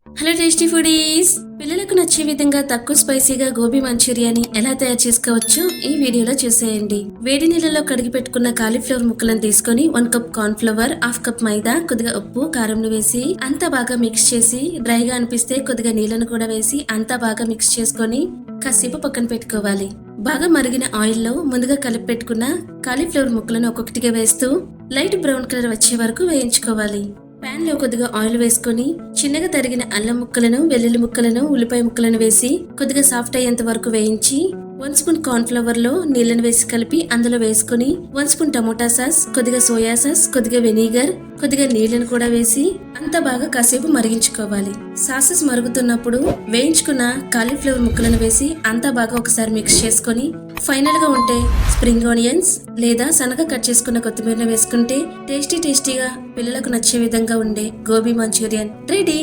Hello tasty foodies, పిల్లలకు నచ్చే విధంగా తక్కువ స్పైసీగా గోబీ మంచూరియాని ఎలా తయారు చేసుకోవచ్చో ఈ వీడియోలో చూసేయండి. వేడి నీళ్ళలో కడిగి పెట్టుకున్న కాలీఫ్లవర్ ముక్కలను తీసుకొని 1 కప్ కార్న్ ఫ్లవర్, 1/2 కప్ మైదా, కొద్దిగా ఉప్పు, కారం వేసి అంతా బాగా మిక్స్ చేసి డ్రైగా అనిపిస్తే కొద్దిగా నీళ్ళను కూడా వేసి అంతా బాగా మిక్స్ చేసుకొని కాసేపు పక్కన పెట్టుకోవాలి. బాగా మరిగిన ఆయిల్ లో ముందుగా కలిపి పెట్టుకున్న కాలీఫ్లవర్ ముక్కలను ఒక్కొక్కటిగా వేస్తూ లైట్ బ్రౌన్ కలర్ వచ్చే వరకు వేయించుకోవాలి. పాన్ లో కొద్దిగా ఆయిల్ వేసుకొని చిన్నగా తరిగిన అల్లం ముక్కలను, వెల్లుల్లి ముక్కలను, ఉల్లిపాయ ముక్కలను వేసి కొద్దిగా సాఫ్ట్ అయ్యేంత వరకు వేయించి 1 స్పూన్ కార్న్ ఫ్లవర్ లో నీళ్లను వేసి కలిపి అందులో వేసుకుని 1 స్పూన్ టమోటా సాస్, కొద్దిగా సోయా సాస్, కొద్దిగా వెనిగర్, కొద్దిగా నీళ్లను కూడా వేసి అంతా బాగా కాసేపు మరిగించుకోవాలి. సాసెస్ మరుగుతున్నప్పుడు వేయించుకున్న కాలీఫ్లవర్ ముక్కలను వేసి అంతా బాగా ఒకసారి మిక్స్ చేసుకొని ఫైనల్ గా ఉంటే స్ప్రింగ్ ఆనియన్స్ లేదా సన్నగా కట్ చేసుకున్న కొత్తిమీరను వేసుకుంటే టేస్టీగా పిల్లలకు నచ్చే విధంగా ఉండే గోబీ మంచూరియన్ రెడీ.